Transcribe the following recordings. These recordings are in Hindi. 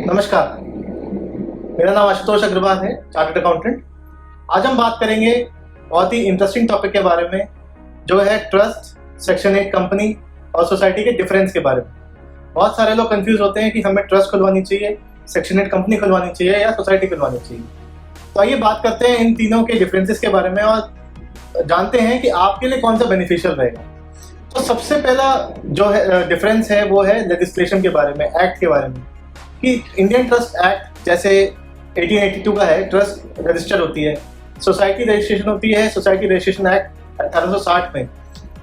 नमस्कार, मेरा नाम आशुतोष अग्रवाल है, चार्टर्ड अकाउंटेंट। आज हम बात करेंगे बहुत ही इंटरेस्टिंग टॉपिक के बारे में, जो है ट्रस्ट, सेक्शन 8 कंपनी और सोसाइटी के डिफरेंस के बारे में। बहुत सारे लोग कंफ्यूज होते हैं कि हमें ट्रस्ट खुलवानी चाहिए, सेक्शन 8 कंपनी खुलवानी चाहिए या सोसाइटी खुलवानी चाहिए। तो आइए बात करते हैं इन तीनों के डिफरेंसेस के बारे में और जानते हैं कि आपके लिए कौन सा बेनिफिशियल रहेगा। तो सबसे पहला जो है डिफरेंस है वो है लेजिस्लेशन के बारे में, एक्ट के बारे में। कि इंडियन ट्रस्ट एक्ट जैसे 1882 का है, ट्रस्ट रजिस्टर होती है, सोसाइटी रजिस्ट्रेशन होती है, सोसाइटी रजिस्ट्रेशन एक्ट 1860 में।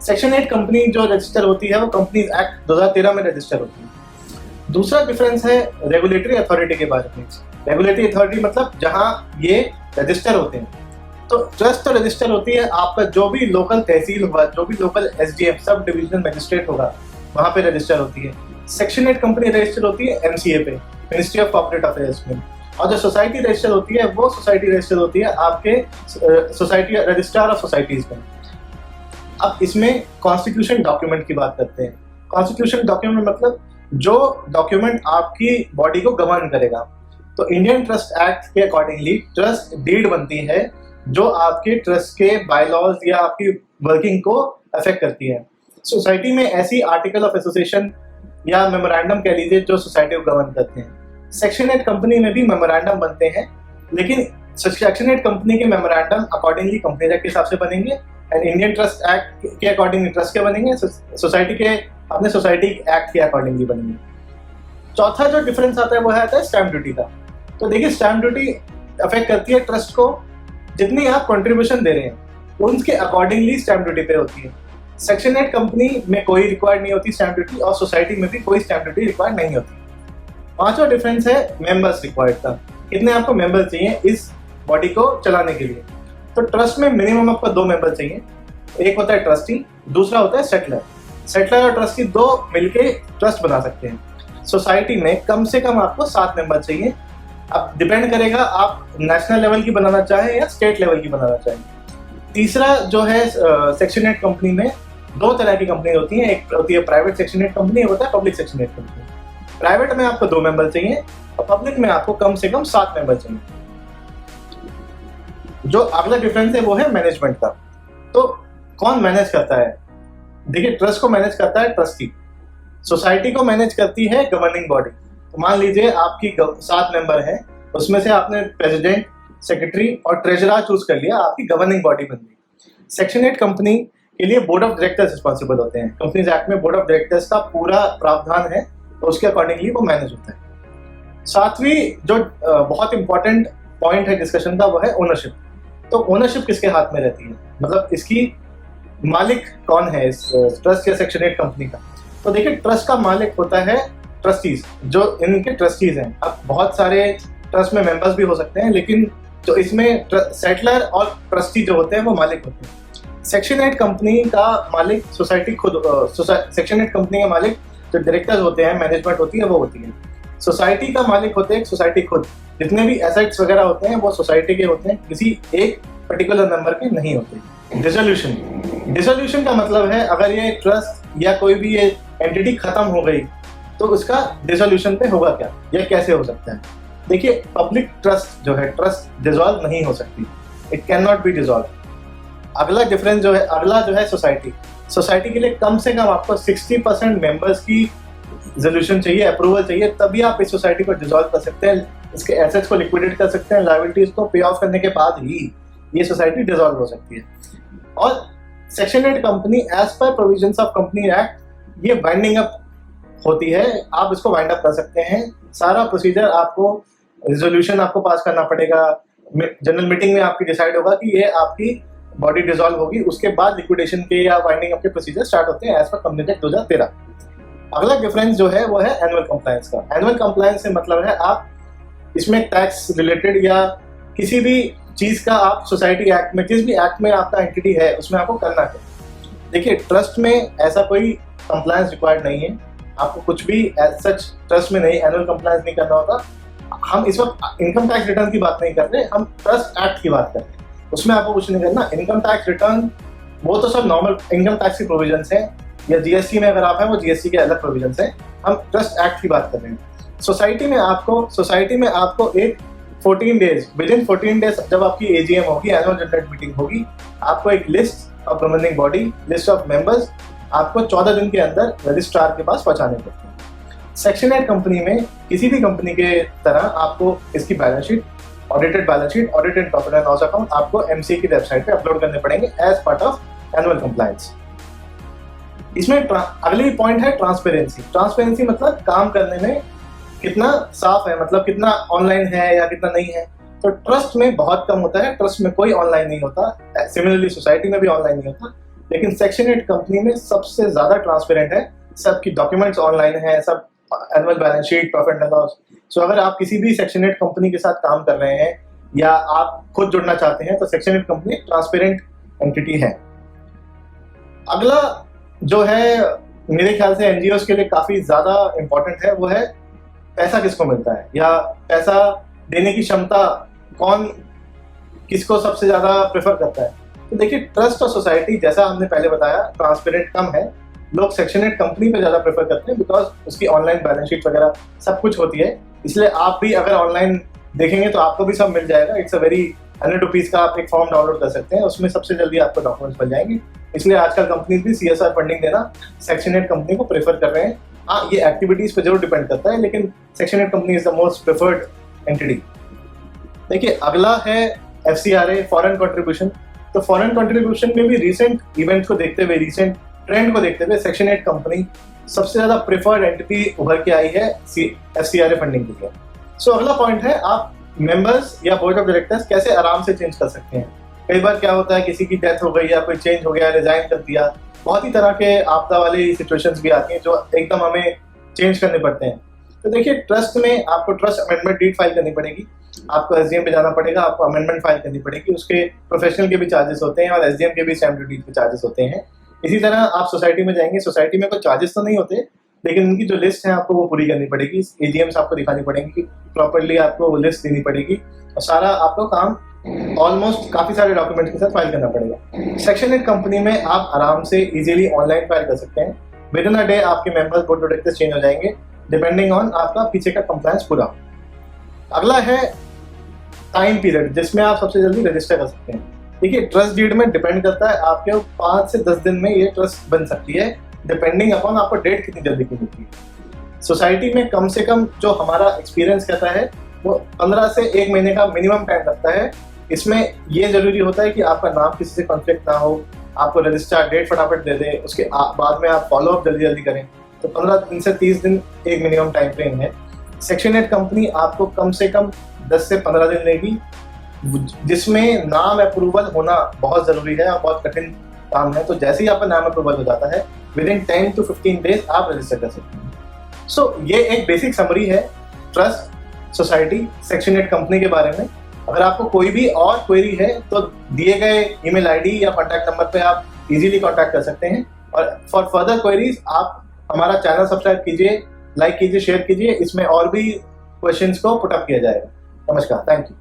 सेक्शन 8 कंपनी जो रजिस्टर होती है वो कंपनीज एक्ट 2013 में रजिस्टर होती है। दूसरा डिफरेंस है रेगुलेटरी अथॉरिटी के बारे में। रेगुलेटरी अथॉरिटी मतलब जहां ये रजिस्टर होते हैं। तो ट्रस्ट तो रजिस्टर होती है, आपका जो भी लोकल तहसील होगा, जो भी local SDM sub divisional magistrate होगा, वहां पे रजिस्टर होती है। सेक्शन 8 कंपनी रजिस्टर होती है MCA पे, मिनिस्ट्री ऑफ कॉर्पोरेट अफेयर्स में। और जो सोसाइटी रजिस्टर होती है वो सोसाइटी रजिस्टर होती है आपके सोसाइटी रजिस्ट्रार ऑफ सोसाइटीज में। अब इसमें कॉन्स्टिट्यूशन डॉक्यूमेंट की बात करते हैं। कॉन्स्टिट्यूशन डॉक्यूमेंट मतलब जो डॉक्यूमेंट आपकी बॉडी को गवर्न करेगा। तो इंडियन ट्रस्ट एक्ट के अकॉर्डिंगली ट्रस्ट डीड बनती है जो आपके ट्रस्ट के बायलॉज या आपकी वर्किंग को अफेक्ट करती है। सोसाइटी में ऐसी आर्टिकल ऑफ एसोसिएशन या मेमोरेंडम कह लीजिए जो सोसाइटी को गवर्न करते हैं। सेक्शन 8 कंपनी में भी मेमोरेंडम बनते हैं, लेकिन सेक्शन 8 कंपनी के मेमोरेंडम अकॉर्डिंगली कंपनी एक्ट के हिसाब से बनेंगे एंड इंडियन ट्रस्ट एक्ट के अकॉर्डिंगली ट्रस्ट के बनेंगे, सोसाइटी के अपने सोसाइटी एक्ट के अकॉर्डिंगली बनेंगे। चौथा जो डिफरेंस आता है वो आता है स्टैम्प ड्यूटी का। तो देखिए, स्टैम्प ड्यूटी अफेक्ट करती है ट्रस्ट को, जितनी आप कंट्रीब्यूशन दे रहे हैं उनके अकॉर्डिंगली स्टैम्प ड्यूटी पे होती है। सेक्शन 8 कंपनी में कोई रिक्वायर्ड नहीं होती स्टैम्प ड्यूटी, और सोसाइटी में भी कोई स्टैम्प ड्यूटी रिक्वायर्ड नहीं होती। पांचवा डिफरेंस है मेंबर्स रिक्वायर्ड का, कितने आपको मेंबर चाहिए इस बॉडी को चलाने के लिए। तो ट्रस्ट में मिनिमम आपको 2 मेंबर चाहिए। एक होता है ट्रस्टी, दूसरा होता है सेटलर। सेटलर और ट्रस्टी 2 मिलके ट्रस्ट बना सकते हैं। सोसाइटी में कम से कम आपको 7 मेंबर चाहिए। अब डिपेंड करेगा आप नेशनल लेवल की बनाना चाहें या स्टेट लेवल की बनाना चाहें। तीसरा जो है सेक्शन 8 कंपनी में 2 तरह की कंपनी होती हैं, एक होती है प्राइवेट सेक्शन 8 कंपनी, एक होता है पब्लिक सेक्शन 8 कंपनी। प्राइवेट में आपको 2 मेंबर चाहिए और पब्लिक में आपको कम से कम 7 मेंबर चाहिए। जो अगला डिफरेंस है वो है मैनेजमेंट का। तो कौन मैनेज करता है? देखिए, ट्रस्ट को मैनेज करता है ट्रस्टी, सोसाइटी को मैनेज करती है गवर्निंग बॉडी। तो मान लीजिए आपकी 7 मेंबर है, उसमें से आपने प्रेसिडेंट, सेक्रेटरी और ट्रेजरर चूज कर लिया, आपकी गवर्निंग बॉडी बन गई। सेक्शन 8 कंपनी के लिए बोर्ड ऑफ डायरेक्टर्स रिस्पॉन्सिबल होते हैं। कंपनीज एक्ट में बोर्ड ऑफ डायरेक्टर्स का पूरा प्रावधान है, तो उसके अकॉर्डिंगली वो मैनेज होता है। सातवीं जो बहुत इंपॉर्टेंट पॉइंट है डिस्कशन का वो है ओनरशिप। तो ओनरशिप किसके हाथ में रहती है, मतलब इसकी मालिक कौन है इस ट्रस्ट या सेक्शन 8 कंपनी का? तो देखिए, ट्रस्ट का मालिक होता है ट्रस्टीज, जो इनके ट्रस्टीज हैं। अब बहुत सारे ट्रस्ट में मेंबर्स भी हो सकते हैं, लेकिन जो इसमें सेटलर और ट्रस्टी जो होते हैं वो मालिक होते हैं। सेक्शन 8 कंपनी का मालिक सोसाइटी खुद, सेक्शन 8 कंपनी के मालिक जो डायरेक्टर्स होते हैं, मैनेजमेंट होती है, वो होती है। सोसाइटी का मालिक होते हैं सोसाइटी खुद। जितने भी एसेट्स वगैरह होते हैं वो सोसाइटी के होते हैं, किसी एक पर्टिकुलर मेंबर के नहीं होते। डिसोल्यूशन का मतलब है अगर ये ट्रस्ट या कोई भी ये एंटिटी खत्म हो गई तो उसका डिसोल्यूशन पे होगा क्या, या कैसे हो सकता है? देखिए, पब्लिक ट्रस्ट जो है, ट्रस्ट डिसॉल्व नहीं हो सकती, it can not be dissolve. अगला डिफरेंस जो है, अगला जो है सोसाइटी। सोसाइटी के लिए कम से कम आपको 60% मेंबर्स की रिजोल्यूशन चाहिए, अप्रूवल चाहिए, तभी आप इस सोसाइटी को डिसॉल्व कर सकते हैं, इसके एसेट्स को लिक्विडेट कर सकते हैं, लायबिलिटीज को पे ऑफ करने के बाद ही ये सोसाइटी डिसॉल्व हो सकती है। और section 8 company as per provisions of company act ये वाइंडिंग अप होती है, आप इसको वाइंड अप कर सकते हैं। सारा प्रोसीजर आपको, रिजोल्यूशन आपको पास करना पड़ेगा, जनरल मीटिंग में आपकी डिसाइड होगा कि ये आपकी बॉडी डिसॉल्व होगी, उसके बाद लिक्विडेशन के या वाइंडिंग अप के प्रोसीजर स्टार्ट होते हैं एज पर कंपनी एक्ट 2013। अगला डिफरेंस जो है वो है एनुअल कंप्लायंस का। एनुअल कंप्लायंस से मतलब है आप इसमें टैक्स रिलेटेड या किसी भी चीज का आप सोसाइटी एक्ट में, जिस भी एक्ट में आपका एंटिटी है उसमें आपको करना है। देखिए, ट्रस्ट में ऐसा कोई कंप्लायंस रिक्वायर्ड नहीं है, आपको कुछ भी एज सच ट्रस्ट में नहीं एनुअल कंप्लायंस नहीं करना होता। हम इस वक्त इनकम टैक्स रिटर्न की बात नहीं कर रहे, हम ट्रस्ट एक्ट की बात कर रहे हैं, उसमें आपको कुछ नहीं करना। इनकम टैक्स रिटर्न वो तो सब नॉर्मल इनकम टैक्स की प्रोविजंस हैं, या जीएसटी में अगर आप हैं वो जीएसटी के अलग प्रोविजंस हैं। हम ट्रस्ट एक्ट की बात कर रहे हैं। सोसाइटी में आपको एक 14 डेज, विद इन 14 डेज जब आपकी एजीएम होगी, एनुअल जनरल मीटिंग होगी, आपको एक list of governing body, list of members आपको 14 दिन के अंदर रजिस्ट्रार के पास पहुंचाने पड़ते हैं। सेक्शन 8 कंपनी में किसी भी कंपनी के तरह आपको इसकी balance sheet, audited balance sheet, audited profit and loss account आपको एमसी की वेबसाइट पे अपलोड करने पड़ेंगे as part of annual compliance. इसमें अगली पॉइंट है ट्रांसपेरेंसी। ट्रांसपेरेंसी मतलब काम करने में कितना साफ है, मतलब कितना ऑनलाइन है या कितना नहीं है। तो ट्रस्ट में बहुत कम होता है, ट्रस्ट में कोई ऑनलाइन नहीं होता, सिमिलरली सोसाइटी में भी ऑनलाइन नहीं होता, लेकिन सेक्शन 8 कंपनी में सबसे ज्यादा ट्रांसपेरेंट है, सबकी डॉक्यूमेंट्स ऑनलाइन है, सब annual balance sheet, profit and loss. So अगर आप किसी भी सेक्शन 8 कंपनी के साथ काम कर रहे हैं या आप खुद जुड़ना चाहते हैं तो सेक्शन 8 कंपनी ट्रांसपेरेंट एंटिटी है। अगला जो है मेरे ख्याल से एनजीओस के लिए काफी ज्यादा इंपॉर्टेंट है, वो है पैसा किसको मिलता है या पैसा देने की क्षमता कौन किसको सबसे ज्यादा प्रेफर करता है। तो देखिए, ट्रस्ट और सोसाइटी जैसा हमने पहले बताया ट्रांसपेरेंट कम है, लोग सेक्शन 8 कंपनी पे ज्यादा प्रेफर करते हैं बिकॉज उसकी ऑनलाइन बैलेंस शीट वगैरह सब कुछ होती है। इसलिए आप भी अगर ऑनलाइन देखेंगे तो आपको भी सब मिल जाएगा। इट्स अ वेरी 100 रुपीज का आप एक फॉर्म डाउनलोड कर सकते हैं, उसमें सबसे जल्दी आपको डॉक्यूमेंट्स मिल जाएंगे। इसलिए आजकल कंपनी भी CSR फंडिंग देना सेक्शन 8 कंपनी को प्रेफर कर रहे हैं। हाँ, ये एक्टिविटीज पे जरूर डिपेंड करता है, लेकिन section 8 company is the most preferred entity. देखिए, अगला है FCRA, फॉरेन कंट्रीब्यूशन। तो फॉरेन कंट्रीब्यूशन में भी रिसेंट इवेंट को देखते हुए, रिसेंट ट्रेंड को देखते हुए सेक्शन 8 कंपनी सबसे ज्यादा प्रेफर्ड एंटिटी उभर के आई है FCRA फंडिंग के लिए। सो अगला पॉइंट है, आप मेंबर्स या बोर्ड ऑफ डायरेक्टर्स कैसे आराम से चेंज कर सकते हैं। कई बार क्या होता है, किसी की डेथ हो गई या कोई चेंज हो गया, रिजाइन कर दिया, बहुत ही तरह के आपदा वाली सिचुएशंस भी आती हैं जो एकदम हमें चेंज करने पड़ते हैं। तो देखिए, ट्रस्ट में आपको ट्रस्ट अमेंडमेंट डीड फाइल करनी पड़ेगी, आपको SDM पे जाना पड़ेगा, आपको अमेंडमेंट फाइल करनी पड़ेगी, उसके प्रोफेशनल के भी चार्जेस होते हैं और SDM के भी स्टैम्प ड्यूटी के चार्जेस होते हैं। इसी तरह आप सोसाइटी में जाएंगे, सोसाइटी में कोई चार्जेस तो नहीं होते, लेकिन उनकी जो लिस्ट है आपको वो पूरी करनी पड़ेगी, AGMs आपको दिखानी पड़ेगी, प्रॉपर्ली आपको वो लिस्ट देनी पड़ेगी और सारा आपको काम ऑलमोस्ट काफी सारे डॉक्यूमेंट्स के साथ फाइल करना पड़ेगा। सेक्शन 8 कंपनी में आप आराम से इजीली ऑनलाइन फाइल कर सकते हैं। विद इन अ डे आपके members, board of directors change हो जाएंगे डिपेंडिंग ऑन आपका पीछे का कंप्लायंस पूरा। अगला है टाइम पीरियड जिसमें आप सबसे जल्दी रजिस्टर कर सकते हैं। देखिए, ट्रस्ट डीड में डिपेंड करता है, आपके 5 से 10 दिन में ये ट्रस्ट बन सकती है, डिपेंडिंग अपॉन आपको डेट कितनी जल्दी की मिलती है। सोसाइटी में कम से कम जो हमारा एक्सपीरियंस कहता है वो 15 से 1 महीने का मिनिमम टाइम लगता है। इसमें ये जरूरी होता है कि आपका नाम किसी से कॉन्फ्लिक्ट ना हो, आपको रजिस्ट्रार डेट फटाफट दे दे, उसके बाद में आप फॉलो अप जल्दी जल्दी करें। तो 15 दिन से 30 दिन एक मिनिमम टाइम फ्रेम है। सेक्शन 8 कंपनी आपको कम से कम 10 से 15 दिन लेगी, जिसमें नाम अप्रूवल होना बहुत जरूरी है और बहुत कठिन काम है। तो जैसे ही आपका नाम अप्रूवल हो जाता है, विद इन 10 to 15 डेज आप रजिस्टर कर सकते हैं। सो ये एक बेसिक समरी है ट्रस्ट, सोसाइटी, सेक्शन 8 कंपनी के बारे में। अगर आपको कोई भी और क्वेरी है तो दिए गए ईमेल आईडी या कॉन्टैक्ट नंबर पे आप इजीली कॉन्टैक्ट कर सकते हैं। और फॉर फर्दर क्वेरीज आप हमारा चैनल सब्सक्राइब कीजिए, लाइक कीजिए, शेयर कीजिए, इसमें और भी क्वेश्चंस को पुट अप किया जाएगा। नमस्कार, थैंक यू।